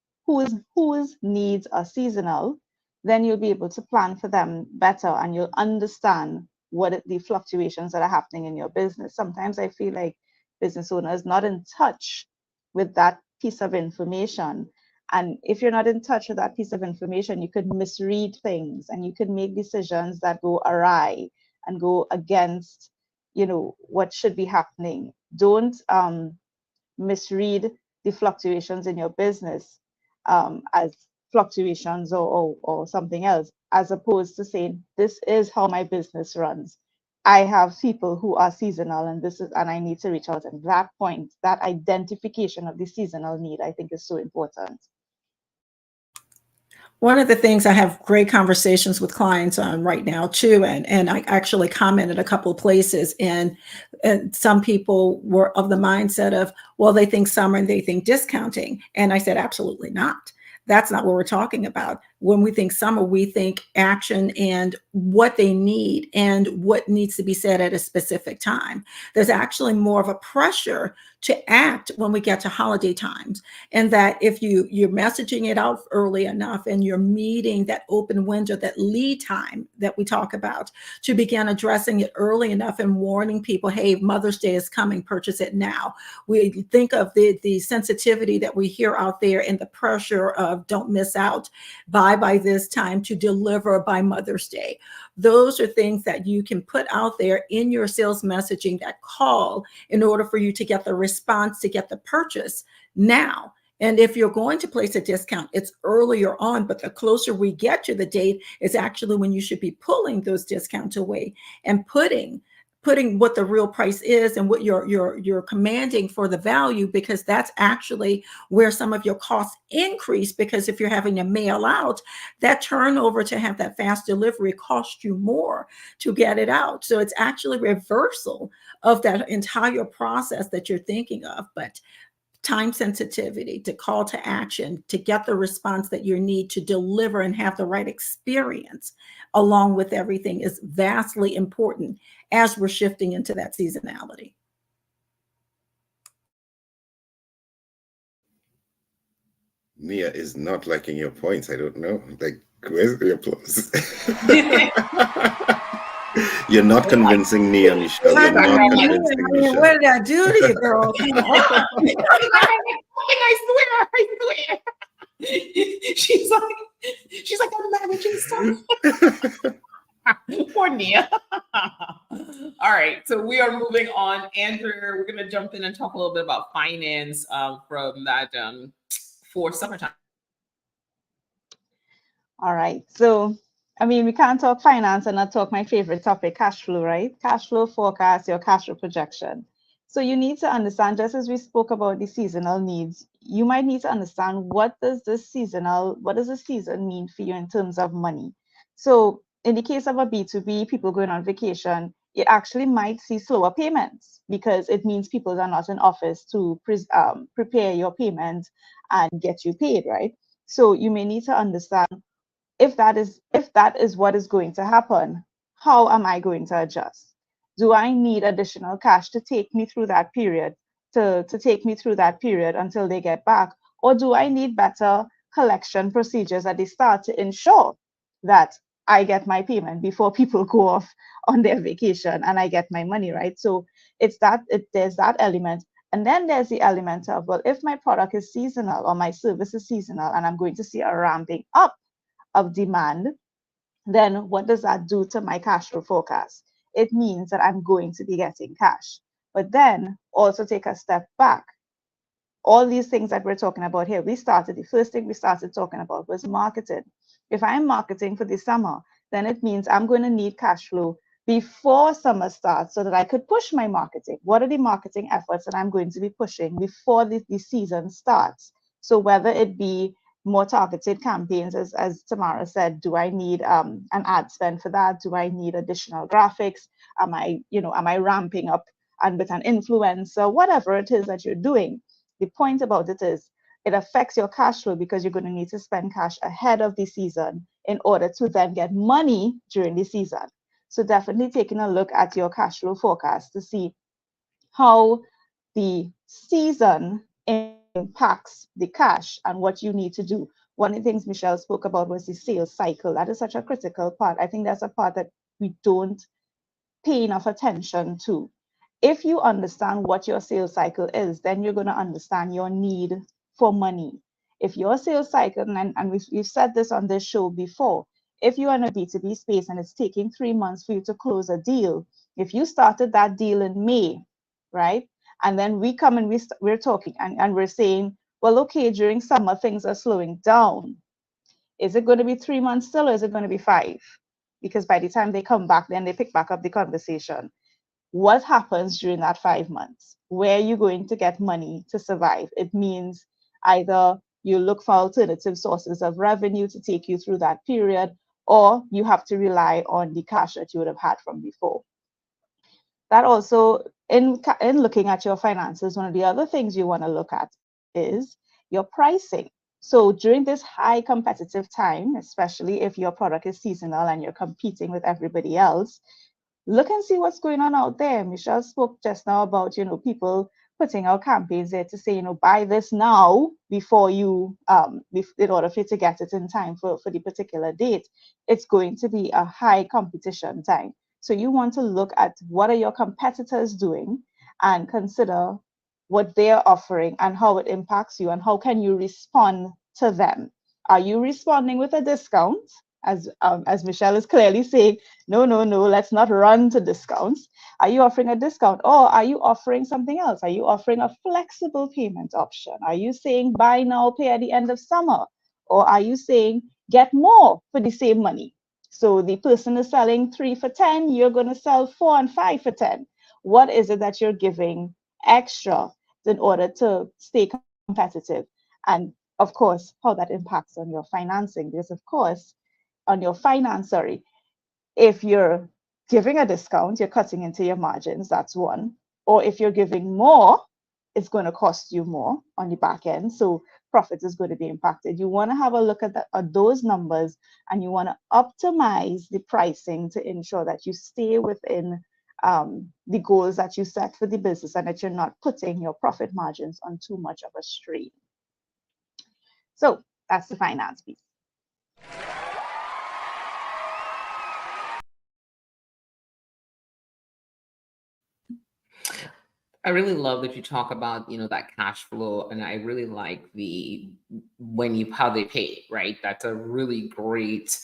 are seasonal, then you'll be able to plan for them better, and you'll understand what the fluctuations that are happening in your business. Sometimes I feel like business owners not in touch with that piece of information, and if you're not in touch with that piece of information, you could misread things and you could make decisions that go awry and go against, what should be happening. Don't misread the fluctuations in your business as fluctuations or something else, as opposed to saying, this is how my business runs. I have people who are seasonal, and I need to reach out. And that point, that identification of the seasonal need, I think is so important. One of the things I have great conversations with clients on right now too, and I actually commented a couple of places, and some people were of the mindset of, well, they think summer and they think discounting. And I said, absolutely not. That's not what we're talking about. When we think summer, we think action and what they need and what needs to be said at a specific time. There's actually more of a pressure to act when we get to holiday times. And that if you're messaging it out early enough and you're meeting that open window, that lead time that we talk about, to begin addressing it early enough and warning people, hey, Mother's Day is coming, purchase it now. We think of the sensitivity that we hear out there and the pressure of don't miss out, buy by this time to deliver by Mother's Day. Those are things that you can put out there in your sales messaging that call in order for you to get the response, to get the purchase now. And if you're going to place a discount, it's earlier on, but the closer we get to the date is actually when you should be pulling those discounts away and putting what the real price is and what you're commanding for the value, because that's actually where some of your costs increase. Because if you're having to mail out, that turnover to have that fast delivery costs you more to get it out. So it's actually reversal of that entire process that you're thinking of. But time sensitivity, to call to action, to get the response that you need to deliver and have the right experience along with everything is vastly important as we're shifting into that seasonality. Nia is not liking your points. I don't know. Like, where's the applause? You're not convincing Nia, Michelle. You're not convincing Michelle. What did I do to you, girl? I swear. She's like, I'm managing stuff. Poor Nia. All right, so we are moving on. Andrew, we're going to jump in and talk a little bit about finance from that for summertime. All right. So, I mean, we can't talk finance and not talk my favorite topic, cash flow, right? Cash flow forecast, your cash flow projection. So you need to understand, just as we spoke about the seasonal needs, you might need to understand what does the season mean for you in terms of money. So in the case of a B2B, people going on vacation, it actually might see slower payments because it means people are not in office to prepare your payment and get you paid, right? So you may need to understand if that is what is going to happen, how am I going to adjust? Do I need additional cash to take me through that period, to take me through that period until they get back? Or do I need better collection procedures at the start to ensure that I get my payment before people go off on their vacation and I get my money, right? So there's that element. And then there's the element of, well, if my product is seasonal or my service is seasonal and I'm going to see a ramping up of demand, then what does that do to my cash flow forecast? It means that I'm going to be getting cash. But then also take a step back. All these things that we're talking about here, the first thing we started talking about was marketing. If I'm marketing for the summer, then it means I'm going to need cash flow before summer starts so that I could push my marketing. What are the marketing efforts that I'm going to be pushing before the season starts? So whether it be more targeted campaigns, as Tamara said, do I need an ad spend for that? Do I need additional graphics? Am I ramping up and with an influencer? Whatever it is that you're doing, the point about it is it affects your cash flow because you're going to need to spend cash ahead of the season in order to then get money during the season. So definitely taking a look at your cash flow forecast to see how the season impacts the cash and what you need to do. One of the things Michelle spoke about was the sales cycle. That is such a critical part. I think that's a part that we don't pay enough attention to. If you understand what your sales cycle is, then you're going to understand your need for money. If your sales cycle, and we've said this on this show before, if you're in a B2B space and it's taking 3 months for you to close a deal, if you started that deal in May, right? And then we come and we're talking and we're saying, well, okay, during summer, things are slowing down. Is it going to be 3 months still, or is it going to be 5? Because by the time they come back, then they pick back up the conversation. What happens during that 5 months? Where are you going to get money to survive? It means either you look for alternative sources of revenue to take you through that period, or you have to rely on the cash that you would have had from before. That also, in looking at your finances, one of the other things you want to look at is your pricing. So during this high competitive time, especially if your product is seasonal and you're competing with everybody else, look and see what's going on out there. Michelle spoke just now about, people putting out campaigns there to say, buy this now before you, in order for you to get it in time for the particular date. It's going to be a high competition time. So you want to look at what are your competitors doing and consider what they're offering and how it impacts you and how can you respond to them. Are you responding with a discount? As Michelle is clearly saying, no, let's not run to discounts. Are you offering a discount, or are you offering something else? Are you offering a flexible payment option? Are you saying buy now, pay at the end of summer? Or are you saying get more for the same money? So the person is selling 3 for 10, you're going to sell 4 and 5 for 10. What is it that you're giving extra in order to stay competitive? And of course, how that impacts on your financing, because of course, on your finance, if you're giving a discount, you're cutting into your margins, that's one. Or if you're giving more, it's going to cost you more on the back end. So profit is going to be impacted. You want to have a look at those numbers, and you want to optimize the pricing to ensure that you stay within the goals that you set for the business and that you're not putting your profit margins on too much of a strain. So that's the finance piece. I really love that you talk about, that cash flow, and I really like how they pay, right? That's a really great,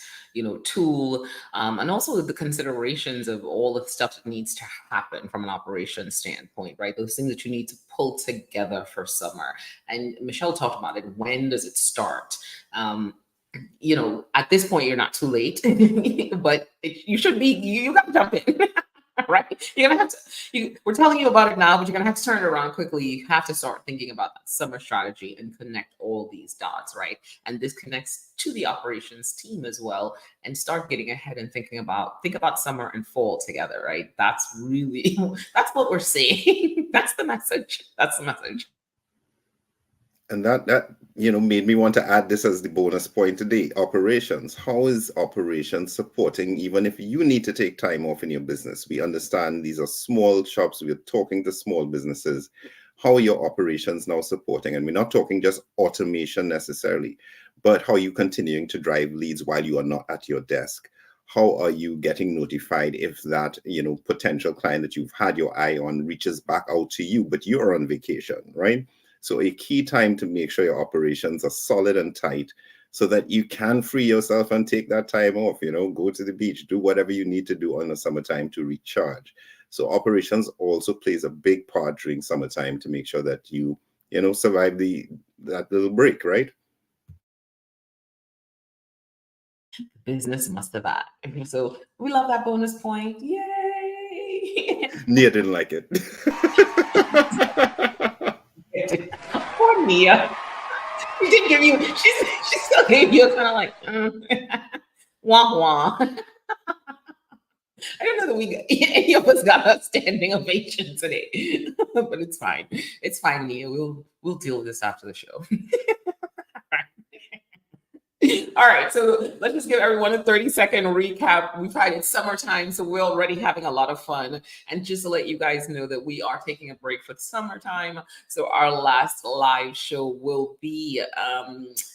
tool, and also the considerations of all the stuff that needs to happen from an operations standpoint, right? Those things that you need to pull together for summer. And Michelle talked about it. When does it start? At this point, you're not too late, but you should be. You got to jump in. Right? You're gonna have to. We're telling you about it now, but you're gonna have to turn it around quickly. You have to start thinking about that summer strategy and connect all these dots, right? And this connects to the operations team as well, and start getting ahead and think about summer and fall together, right? That's what we're saying. That's the message. That's the message. And that made me want to add this as the bonus point today. Operations. How is operations supporting, even if you need to take time off in your business? We understand these are small shops. We're talking to small businesses. How are your operations now supporting? And we're not talking just automation necessarily, but how are you continuing to drive leads while you are not at your desk? How are you getting notified if that potential client that you've had your eye on reaches back out to you, but you're on vacation, right? So a key time to make sure your operations are solid and tight so that you can free yourself and take that time off, go to the beach, do whatever you need to do in the summertime to recharge. So operations also plays a big part during summertime to make sure that you survive that little break, right? business must have had. So we love that bonus point. Yay! Nia didn't like it. Poor Nia. She didn't give you, she still gave you a kind of like, wah wah. I don't know that any of us got a standing ovation today, but it's fine. It's fine, Nia. We'll deal with this after the show. All right, so let's just give everyone a 30-second recap. It's summertime, so we're already having a lot of fun. And just to let you guys know that we are taking a break for summertime. So our last live show will be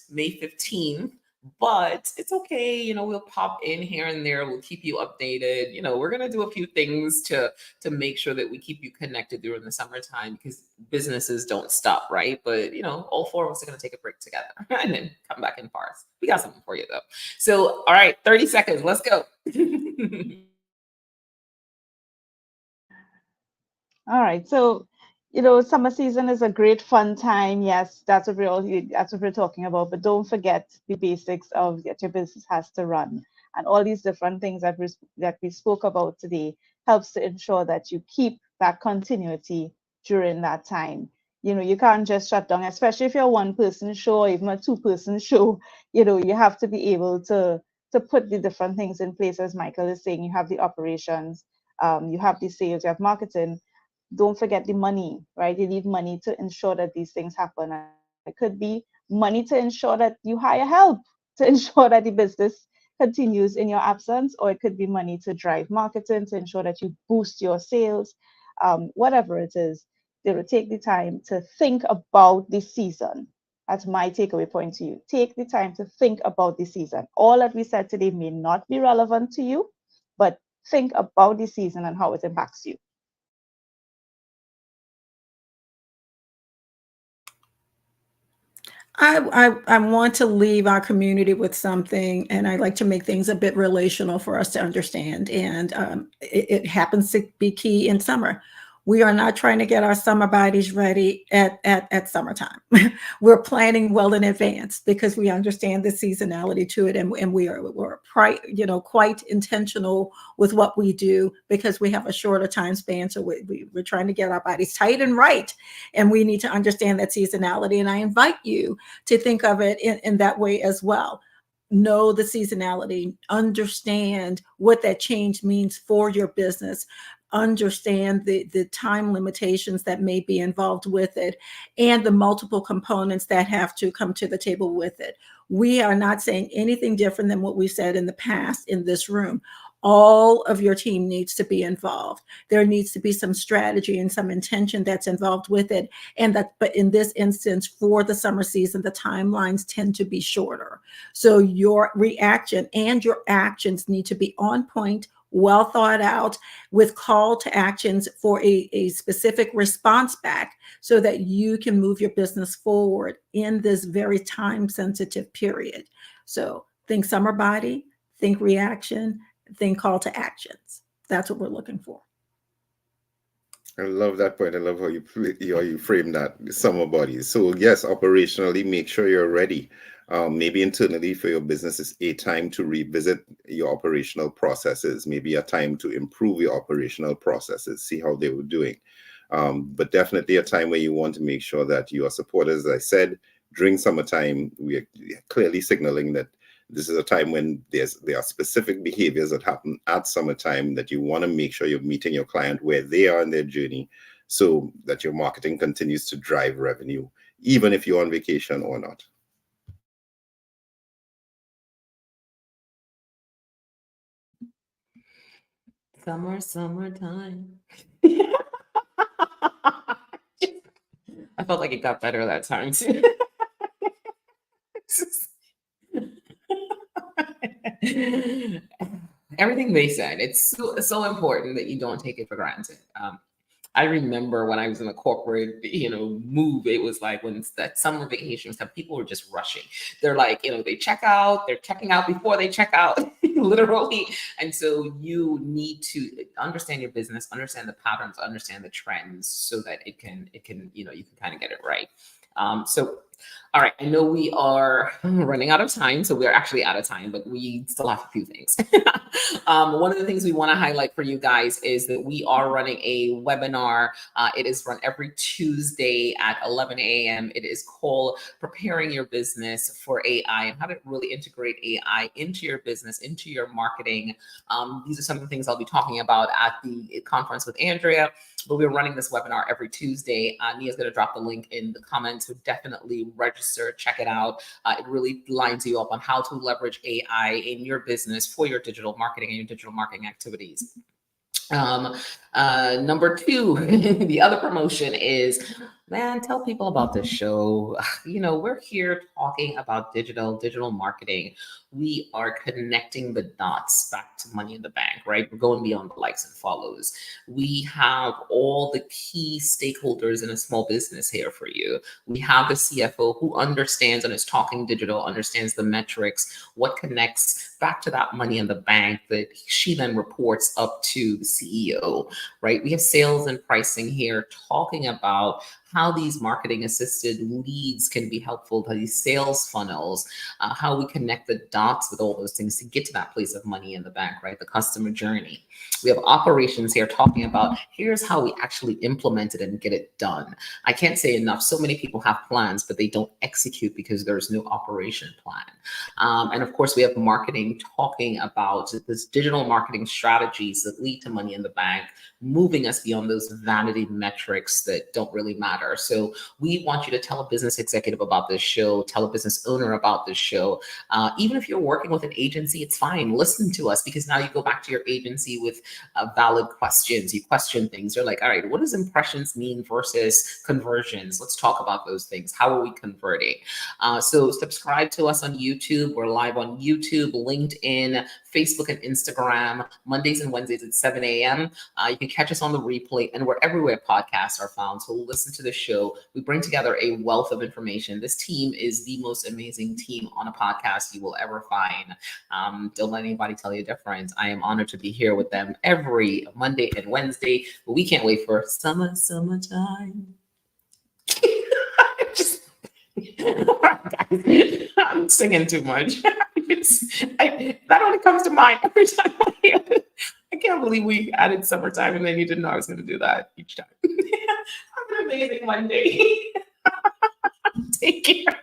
May 15th. But it's okay, we'll pop in here and there. We'll keep you updated. We're gonna do a few things to make sure that we keep you connected during the summertime, because businesses don't stop, right? But all four of us are gonna take a break together and then come back in bars. We got something for you though. So, all right, 30 seconds. Let's go. All right. So, summer season is a great fun time. Yes, that's what we're talking about. But don't forget the basics of that your business has to run, and all these different things that we spoke about today helps to ensure that you keep that continuity during that time. You can't just shut down, especially if you're a one-person show or even a two-person show. You have to be able to put the different things in place. As Michael is saying, you have the operations, you have the sales, you have marketing. Don't forget the money, right? You need money to ensure that these things happen. And it could be money to ensure that you hire help, to ensure that the business continues in your absence, or it could be money to drive marketing, to ensure that you boost your sales, whatever it is. They will take the time to think about the season. That's my takeaway point to you. Take the time to think about the season. All that we said today may not be relevant to you, but think about the season and how it impacts you. I want to leave our community with something, and I like to make things a bit relational for us to understand. And it happens to be key in summer. We are not trying to get our summer bodies ready at summertime. We're planning well in advance because we understand the seasonality to it, and we're quite intentional with what we do because we have a shorter time span. So we're trying to get our bodies tight and right, and we need to understand that seasonality. And I invite you to think of it in that way as well. Know the seasonality, understand what that change means for your business, understand the time limitations that may be involved with it, and the multiple components that have to come to the table with it. We are not saying anything different than what we said in the past in this room. All of your team needs to be involved. There needs to be some strategy and some intention that's involved with it. But in this instance, for the summer season, the timelines tend to be shorter. So your reaction and your actions need to be on point, well thought out, with call to actions for a specific response back so that you can move your business forward in this very time sensitive period. So think summer body, think reaction, think call to actions. That's what we're looking for. I love that point. I love how you frame that, summer bodies. So yes, operationally, make sure you're ready. Maybe internally for your business is a time to revisit your operational processes, maybe a time to improve your operational processes, see how they were doing. But definitely a time where you want to make sure that you are supported. As I said, during summertime, we are clearly signaling that this is a time when there are specific behaviors that happen at summertime that you want to make sure you're meeting your client where they are in their journey so that your marketing continues to drive revenue, even if you're on vacation or not. Summertime. I felt like it got better that time too. Everything they said, it's so important that you don't take it for granted. I remember when I was in a corporate, move, it was like when it's that summer vacation stuff, people were just rushing. They're like, they're checking out before they check out, literally. And so you need to understand your business, understand the patterns, understand the trends so that you can kind of get it right. So All right, I know we are running out of time, so we're actually out of time, but we still have a few things. One of the things we want to highlight for you guys is that we are running a webinar. It is run every Tuesday at 11 a.m. It is called Preparing Your Business for AI and how to really integrate AI into your business, into your marketing. These are some of the things I'll be talking about at the conference with Andrea. But we're running this webinar every Tuesday. Nia's going to drop the link in the comments, so definitely register, check it out. It really lines you up on how to leverage AI in your business for your digital marketing and your digital marketing activities. Number two, the other promotion is, man, tell people about this show. You know, we're here talking about digital marketing. We are connecting the dots back to money in the bank, right? We're going beyond the likes and follows. We have all the key stakeholders in a small business here for you. We have the CFO who understands and is talking digital, understands the metrics, what connects back to that money in the bank that she then reports up to the CEO, right? We have sales and pricing here talking about how these marketing assisted leads can be helpful to these sales funnels, how we connect the dots with all those things to get to that place of money in the bank, right? The customer journey. We have operations here talking about here's how we actually implement it and get it done. I can't say enough. So many people have plans, but they don't execute because there's no operation plan. And of course, we have marketing talking about this digital marketing strategies that lead to money in the bank, moving us beyond those vanity metrics that don't really matter. So we want you to tell a business executive about this show, tell a business owner about this show. Even if you're working with an agency, it's fine. Listen to us, because now you go back to your agency with valid questions. You question things. You're like, all right, what does impressions mean versus conversions? Let's talk about those things. How are we converting? So subscribe to us on YouTube. We're live on YouTube, LinkedIn, Facebook, and Instagram, Mondays and Wednesdays at 7 a.m. You can catch us on the replay and wherever podcasts are found. So listen to the show. We bring together a wealth of information. This team is the most amazing team on a podcast you will ever find. Don't let anybody tell you different. I am honored to be here with them every Monday and Wednesday, but we can't wait for summertime. I'm singing too much. That only comes to mind every time I hear it. I can't believe we added summertime and then you didn't know I was going to do that each time. Have an amazing Monday. Take care.